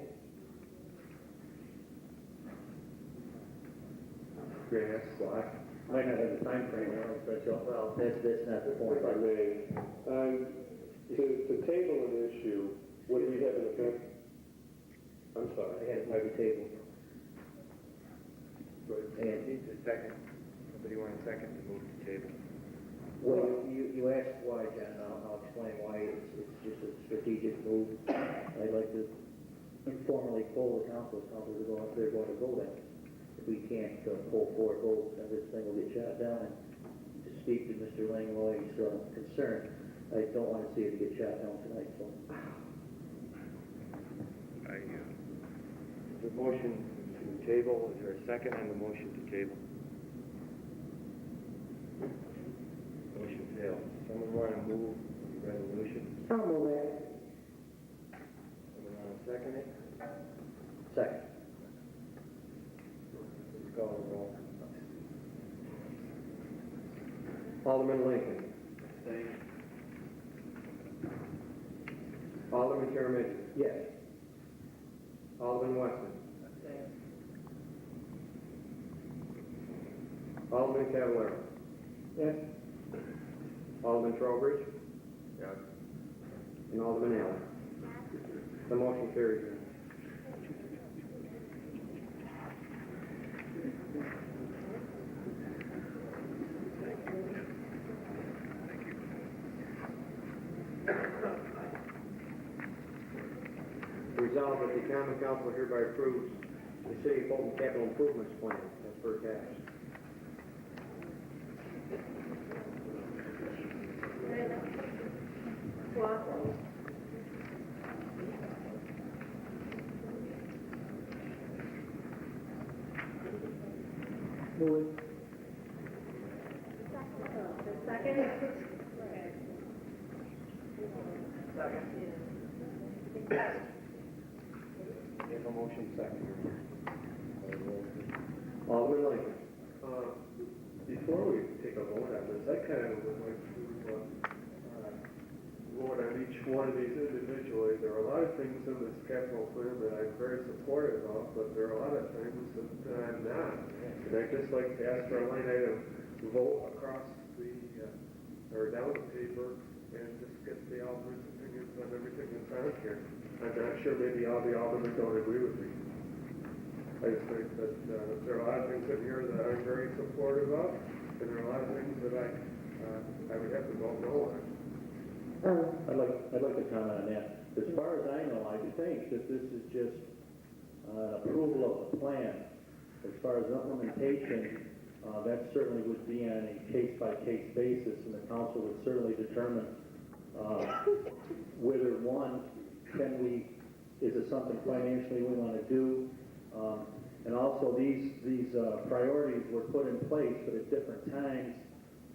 May I ask why? Might not have the time frame, I don't expect you. Well, that's not the point. If I may, to table an issue, would we have an effect? I'm I sorry. had to move the table. And, Needs a second. Somebody want a second to move the table? well, you asked why, John, I'll explain why it's just a strategic move. I'd like to informally poll the council to go up there, going to vote on it. If we can't pull 4 votes, then this thing will get shot down. And to speak to Mr. Langlois' concern, I don't want to see it get shot down tonight, so. The motion to table, is there a second on the motion to table? Motion failed. Someone want to move the resolution? I'll move it. Someone want to second it? Second. Please call the roll. Alderman Lincoln. Alderman Jeremy. Yes. Alderman Weston. Alderman Cavallaro. Yes. Alderman Trowbridge. Yes. And Alderman Allen. The motion carries. Resolved that the common council hereby approves the city of Fulton capital improvements plan as per attached. Move it. Second? We have a motion second. Alderman Lincoln. Before we take a vote on this, I kind of would like to vote on each one of these individually. There are a lot of things in this capital plan that I'm very supportive of, but there are a lot of things that I'm not. And I'd just like to ask for a line item vote across the, or down the paper, and just get the alderman's opinions on everything that's on here. I'm not sure maybe all the aldermen don't agree with me. I just think that there are a lot of things in here that I'm very supportive of, and there are a lot of things that I would have to vote no on. I'd like to comment on that. As far as I know, I think that this is just approval of the plan. As far as implementation, that certainly would be on a case-by-case basis, and the council would certainly determine whether, one, is it something financially we want to do? And also, these priorities were put in place, but at different times,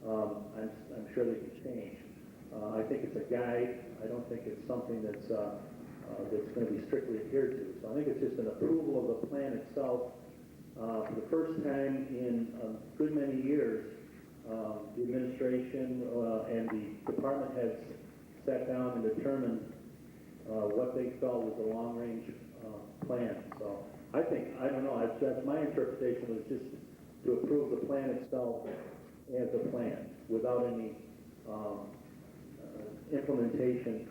I'm sure they could change. I think it's a guide. I don't think it's something that's going to be strictly adhered to. So I think it's just an approval of the plan itself. For the first time in a good many years, the administration and the department heads sat down and determined what they felt was a long-range plan. So I don't know, that's my interpretation, was just to approve the plan itself as a plan without any implementation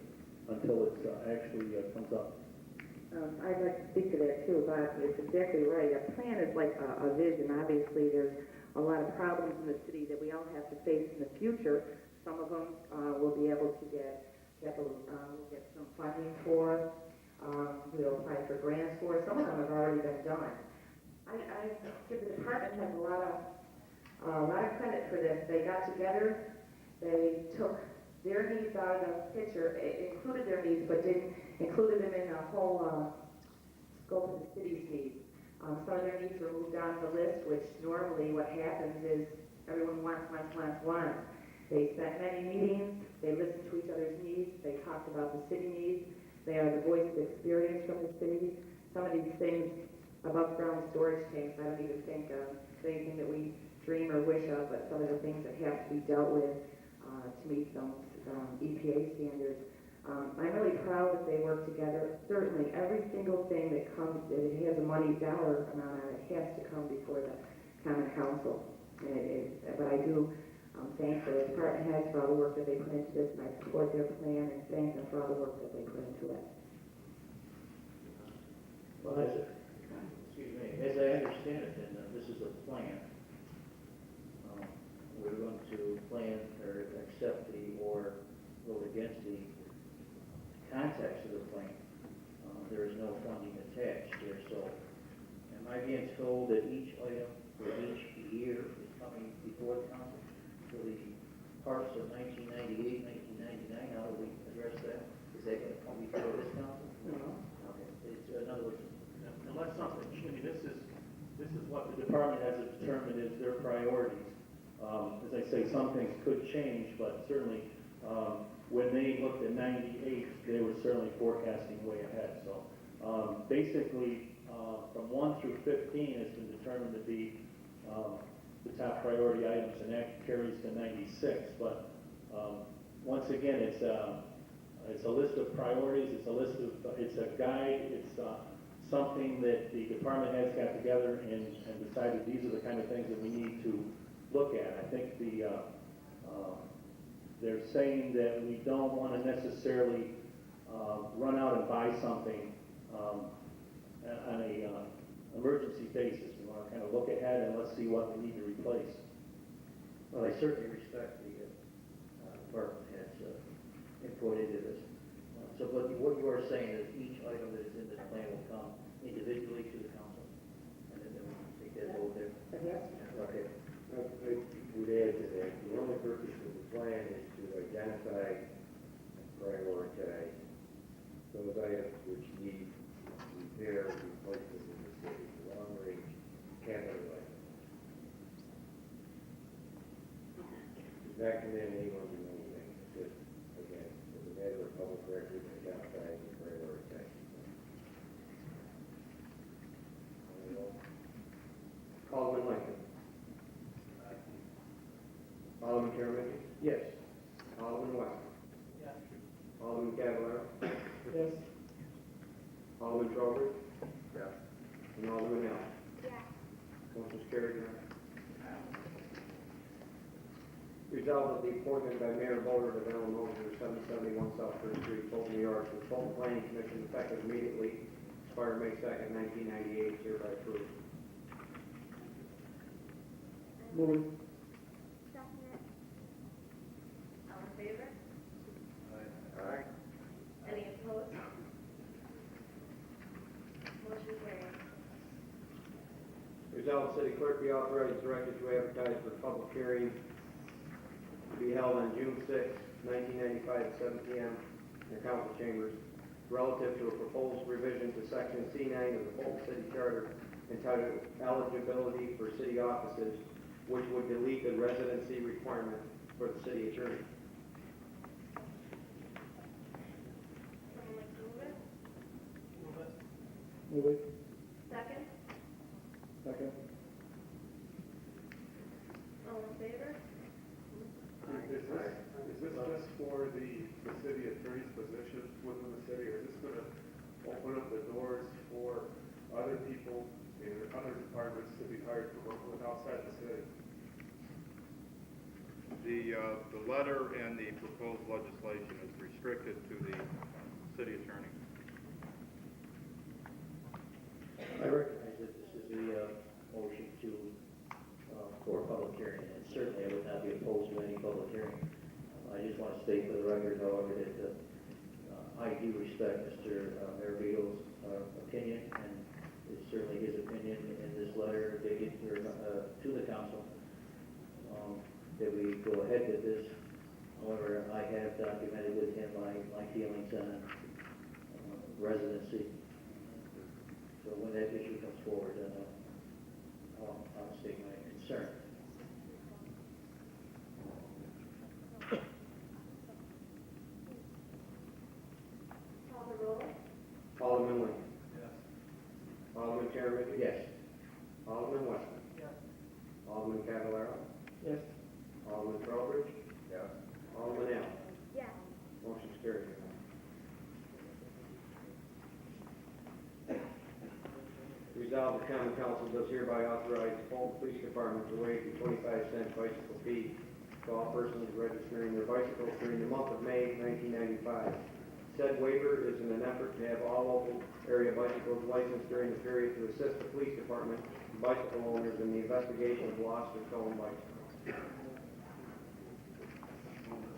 until it actually comes up. I'd like to speak to that too, Bob. It's exactly right. A plan is like a vision. Obviously, there's a lot of problems in the city that we all have to face in the future. Some of them we'll be able to get some funding for. We'll apply for grants for. Some of them have already been done. I give the department has a lot of credit for this. They got together. They took their needs out of the picture. It included their needs, but included them in the whole scope of the city's needs. Some of their needs were moved down the list, which normally what happens is everyone wants. They spent many meetings. They listened to each other's needs. They talked about the city needs. They are the voice of experience from the city. Some of these things, above ground storage tanks, I don't even think of anything that we dream or wish of, but some of the things that have to be dealt with to meet some EPA standards. I'm really proud that they work together. Certainly, every single thing that comes, that it has a money dollar amount on it, has to come before the Common Council. But I do thank the department heads for all the work that they put into this, and I support their plan and thank them for all the work that they put into it. Well, excuse me, as I understand it, and this is a plan, we're going to plan or accept or vote against the context of the plan. There is no funding attached here, so am I being told that each item for each year is coming before the council? For the parts of 1998, 1999, how do we address that? Is that going to come before this council? No. Okay, it's, in other words, Unless something, I mean, this is what the department has determined is their priorities. As I say, some things could change, but certainly, when they looked at 98, they were certainly forecasting way ahead. So, basically, from 1 through 15 has been determined to be, the top priority items, and that carries to 96. But, once again, it's a list of priorities, it's a guide, it's, something that the department heads got together and decided these are the kind of things that we need to look at. I think they're saying that we don't want to necessarily run out and buy something on a emergency basis. We want to kind of look ahead and let's see what we need to replace. well, I certainly respect the department head's input into this. So what you are saying is each item that is in this plan will come individually to the council, and then we can take that vote there? Yes. Okay. I would add to that, the only purpose of the plan is to identify and prioritize those items which need repair, replacement in the city, long-range capital items. Does that come in anyone do anything? It's just, again, it's a matter of public record, identifying and prioritizing. Alderman Lincoln. Alderman Jeremy? Yes. Alderman West? Yes. Alderman Cavallaro? Yes. Alderman Trowbridge? Yes. And Alderman Allen? Yes. Motion carried, Your Honor. Resolved that the appointment by Mayor Bowler of Allen Moser, 771 South Third Street, Fulton, New York, to the Fulton Planning Commission effective immediately, expired May 2nd, 1998, is hereby approved. Move it. Second it. All in favor? Aye. Any opposed? Motion carries. Resolved, city clerk be authorized and directed to advertise for public hearing to be held on June 6, 1995 at 7 p.m. in the council chambers relative to a proposed revision to section C9 of the Fulton City Charter entitled Eligibility for City Offices, which would delete the residency requirement for the city attorney. Someone like to move it? Move it. Second? Second. All in favor? Is this just for the city attorney's position within the city, or is this going to open up the doors for other people in other departments to be hired from outside the city? The letter and the proposed legislation is restricted to the city attorney. I recognize that this is a motion for a public hearing, and certainly I would not be opposed to any public hearing. I just want to state for the record, however, that I do respect Mr. Maravito's opinion, and it's certainly his opinion in this letter dated to the council that we go ahead with this. However, I have documented with him my feelings on residency. So when that issue comes forward, then I'll state my concern. Call the roll. Alderman Lincoln. Yes. Alderman Jeremy? Yes. Alderman Weston? Yes. Alderman Cavallaro? Yes. Alderman Trowbridge? Yes. Alderman Allen? Yes. Motion carried, Your Honor. resolved, the common council does hereby authorize the Fulton Police Department to waive the 25-cent bicycle fee to all persons registering their bicycles during the month of May 1995. Said waiver is in an effort to have all local area bicycles licensed during the period to assist the police department and bicycle owners in the investigation of lost or stolen bicycles.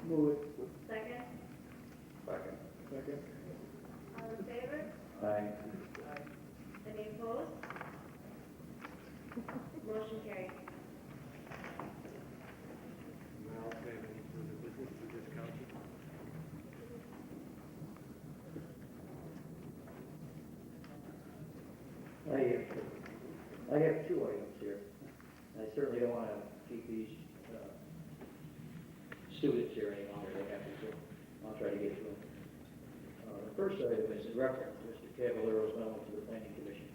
Move it. Second? Second. Second. All in favor? Aye. Any opposed? Motion carried. Now, have any further business with this council? I have two items here. I certainly don't want to keep these students here any longer than they have to. I'll try to get to them. The first item is in reference to Mr. Cavaliero's memo to the Planning Commission.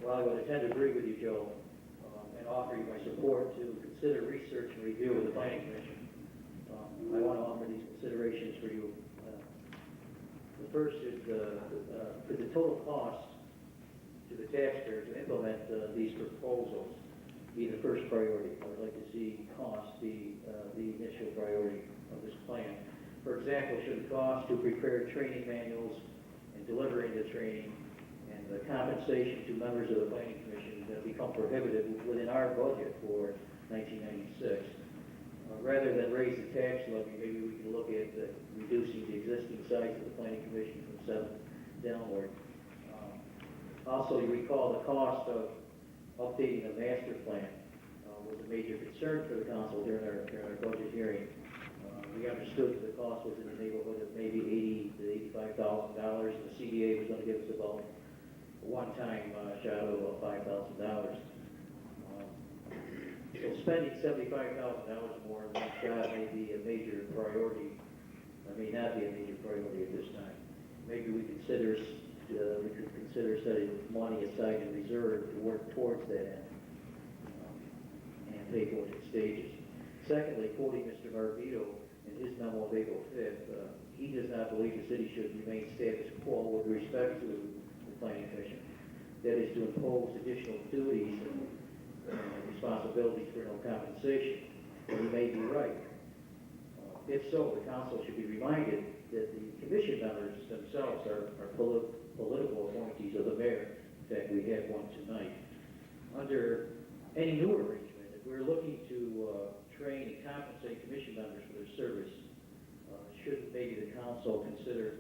While I would tend to agree with you, Joe, and offer you my support to consider research and review of the Planning Commission, I want to offer these considerations for you. The first is the total cost to the taxpayer to implement these proposals be the first priority. I would like to see cost be the initial priority of this plan. For example, should the cost to prepare training manuals and delivering the training and the compensation to members of the Planning Commission become prohibitive within our budget for 1996? Rather than raise the tax levy, maybe we can look at reducing the existing size of the Planning Commission from 7 downward. Also, you recall the cost of updating the master plan was a major concern for the council during our budget hearing. We understood that the cost was in the neighborhood of maybe $80,000 to $85,000, and the CDA was going to give us about a one-time shadow of $5,000. So spending $75,000 more in one shot may be a major priority. May not be a major priority at this time. Maybe we could consider setting money aside in reserve to work towards that end and pay for it in stages. Secondly, quoting Mr. Marvito in his memo of April 5th, he does not believe the city should remain status quo with respect to the Planning Commission. That is to impose additional duties and responsibilities for no compensation. And he may be right. If so, the council should be reminded that the commission members themselves are political appointees of the mayor. In fact, we have one tonight. Under any new arrangement, if we're looking to train and compensate commission members for their service, should maybe the council consider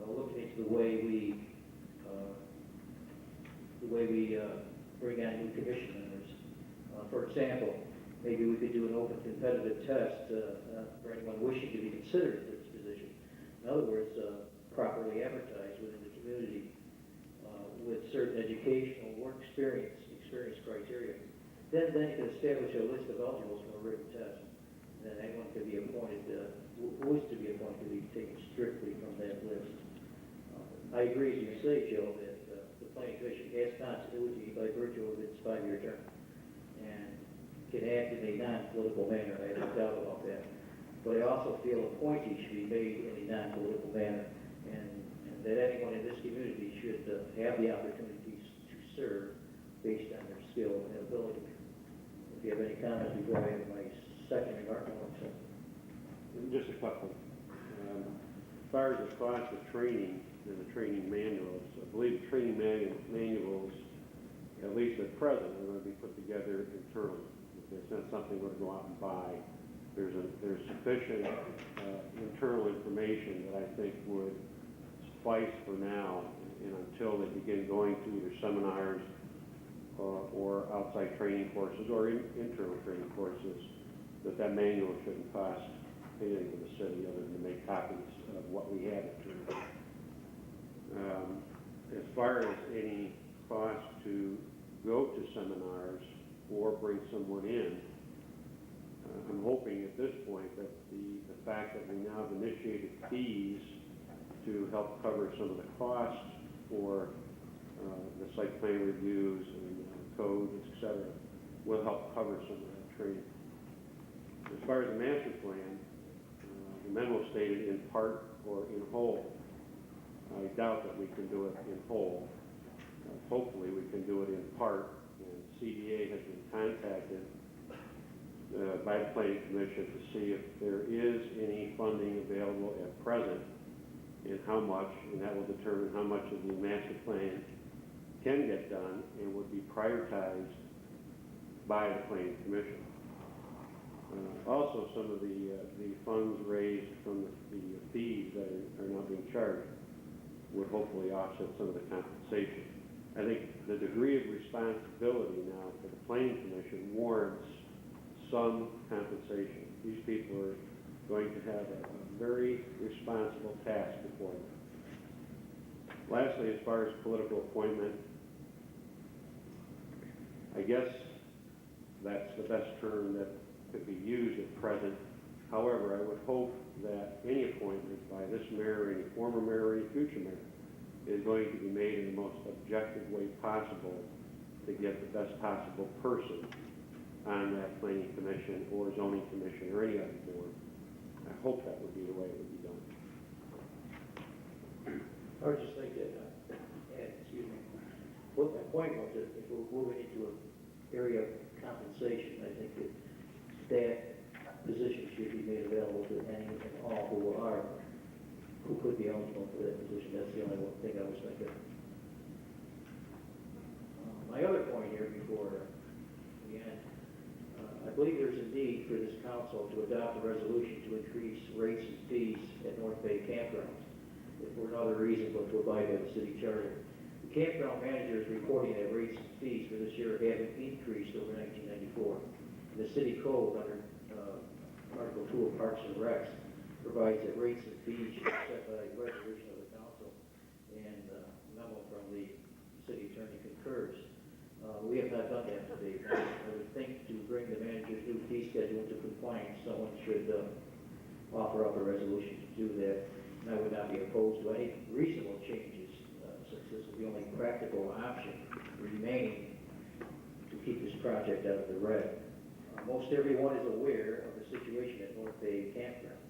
looking into the way we bring on new commission members. For example, maybe we could do an open competitive test for anyone wishing to be considered for this position. In other words, properly advertised within the community with certain educational work experience criteria. Then you can establish a list of eligibles from a written test. Then anyone can be appointed, who is to be appointed, to be taken strictly from that list. I agree, as you say, Joe, that the Planning Commission has continuity by virtue of its 5-year term and can act in a non-political manner. I have no doubt about that. But I also feel appointees should be made in a non-political manner, and that anyone in this community should have the opportunities to serve based on their skill and ability. If you have any comments before I have my second remark, Just a couple. As far as the cost of training and the training manuals, I believe the training manuals, at least at present, are going to be put together internally. It's not something we're going to go out and buy. There's sufficient internal information that I think would suffice for now, and until they begin going to either seminars or outside training courses or internal training courses, that manual shouldn't cost anything to the city other than to make copies of what we have internally. As far as any cost to go to seminars or bring someone in, I'm hoping at this point that the fact that we now have initiated fees to help cover some of the costs for the site plan reviews and codes, etc., will help cover some of that training. As far as the master plan, the memo stated in part or in whole. I doubt that we can do it in whole. hopefully we can do it in part, and CDA has been contacted by the Planning Commission to see if there is any funding available at present and how much, and that will determine how much of the master plan can get done and would be prioritized by the Planning Commission. Also, some of the funds raised from the fees that are now being charged would hopefully offset some of the compensation. I think the degree of responsibility now for the Planning Commission warrants some compensation. These people are going to have a very responsible task before them. Lastly, as far as political appointment, I guess that's the best term that could be used at present. However, I would hope that any appointment by this mayor, or any former mayor, or any future mayor is going to be made in the most objective way possible to get the best possible person on that planning commission or zoning commission or any other board. I hope that would be the way it would be done. I would just like to add, excuse me, what my point was, that if we're moving into an area of compensation, I think that position should be made available to any and all who could be eligible for that position. That's the only one thing I was thinking. My other point here before we end, I believe there's a need for this council to adopt a resolution to increase rates and fees at North Bay campgrounds, if for another reason but to abide by the city charter. The campground manager is reporting that rates and fees for this year haven't increased over 1994. And the city code under Article 2 of Parks and Recs provides that rates and fees should be set by resolution of the council, and memo from the city attorney concurs. We have not done that today. I would think to bring the manager's new fee schedule into compliance, someone should offer up a resolution to do that. And I would not be opposed to any reasonable changes, since this is the only practical option remaining to keep this project out of the red. Most everyone is aware of the situation at North Bay Campgrounds.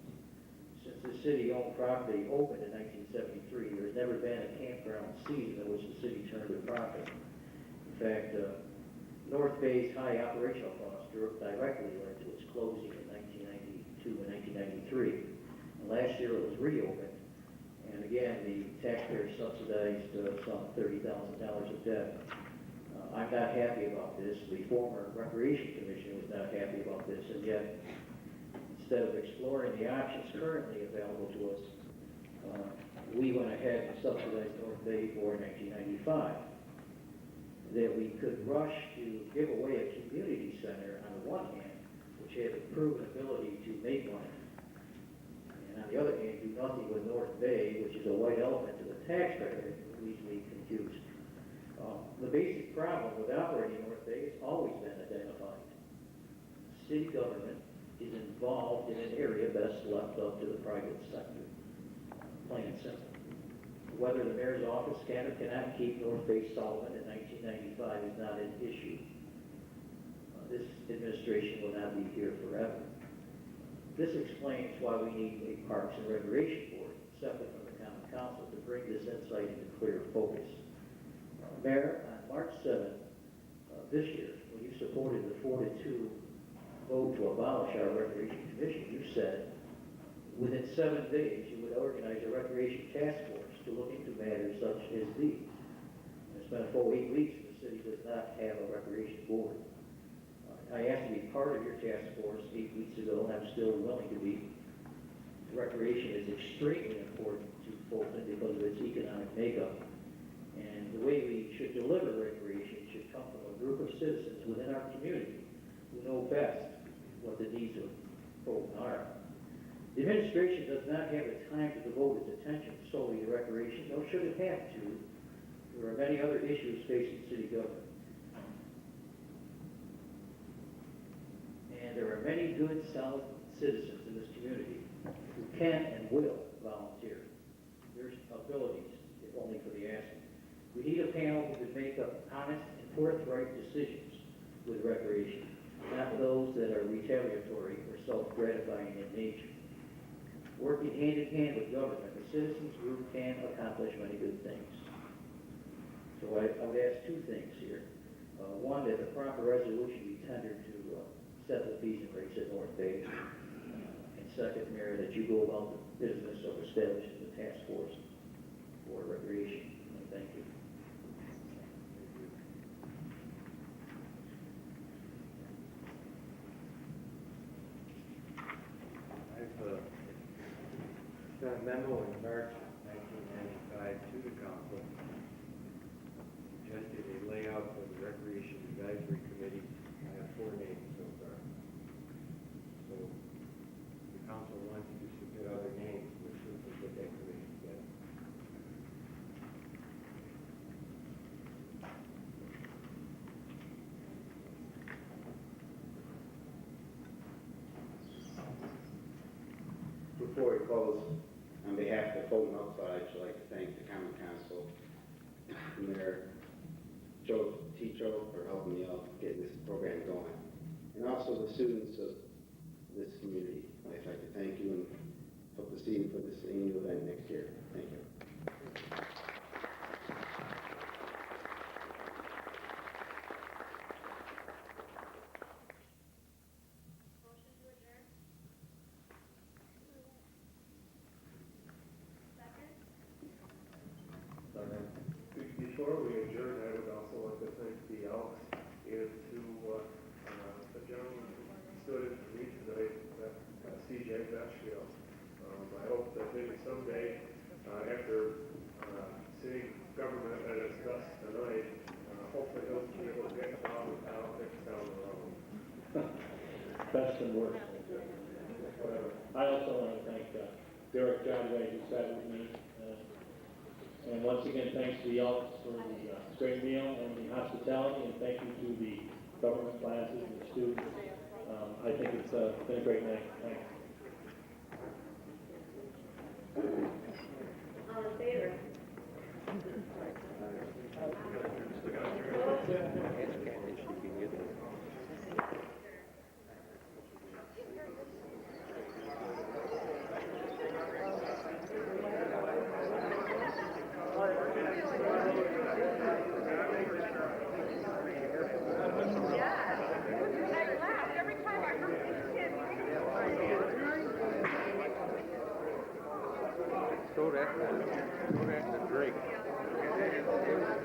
Since the city-owned property opened in 1973, there has never been a campground season in which the city turned a profit. In fact, North Bay's high operational costs directly led to its closing in 1992 and 1993. And last year it was reopened, and again the taxpayers subsidized some $30,000 of debt. I'm not happy about this. The former Recreation Commission was not happy about this, and yet instead of exploring the options currently available to us, we went ahead and subsidized North Bay for 1995. That we could rush to give away a community center on the one hand, which had a proven ability to make money, and on the other hand, do nothing with North Bay, which is a white elephant to the taxpayer, leaves me confused. The basic problem with operating North Bay has always been identified. City government is involved in an area best left up to the private sector, plain and simple. Whether the mayor's office can or cannot keep North Bay solvent in 1995 is not an issue. This administration will not be here forever. This explains why we need a Parks and Recreation Board, separate from the Common Council, to bring this insight into clear focus. Mayor, on March 7th this year, when you supported the 4-2 vote to abolish our Recreation Commission, you said within 7 days you would organize a recreation task force to look into matters such as these. And it's been a full 8 weeks and the city does not have a recreation board. I asked to be part of your task force 8 weeks ago, and I'm still willing to be. Recreation is extremely important to Fulton because of its economic makeup. And the way we should deliver recreation should come from a group of citizens within our community who know best what the needs of Fulton are. The administration does not have the time to devote its attention solely to recreation, nor should it have to. There are many other issues facing city government. And there are many good, solid citizens in this community who can and will volunteer. There's abilities, if only for the asking. We need a panel who can make up honest and forthright decisions with recreation, not those that are retaliatory or self-gratifying in nature. Working hand in hand with government, the citizens group can accomplish many good things. So So I would ask two things here. One, that the proper resolution be tendered to set the fees and rates at North Bay. And second, Mayor, that you go about the business of establishing the task force for recreation. Thank you. I've sent a memo in March 1995 to the council, suggested a layout for the Recreation Advisory Committee. I have 4 names so far. So the council wants to submit other names, we'll certainly get that committee together. Before we close, on behalf of the Fulton Outside, I'd like to thank the Common Council, Mayor Joe Teacho for helping me out getting this program going, and also the students of this community. I'd like to thank you and hope to see you for this annual event next year. Thank you. Before we adjourn, I would also like to thank the Elks and to the gentleman who stood in for me tonight, C.J. Bashfield. I hope that maybe someday, after seeing government at its best tonight, hopefully he'll be able to get involved with politics down the road. Best and worst. Whatever. I also want to thank Derek Jolly, who sat with me. And once again, thanks to the Elks for the great meal and the hospitality, and thank you to the government classes and the students. I think it's been a great night. Thanks. All in favor? Go back to Drake.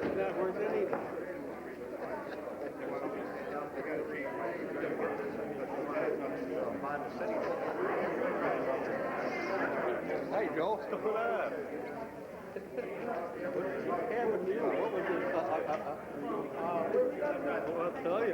It's not worth anything. Hey, Joe. What's going on? What happened to you? What was this? I'll tell you.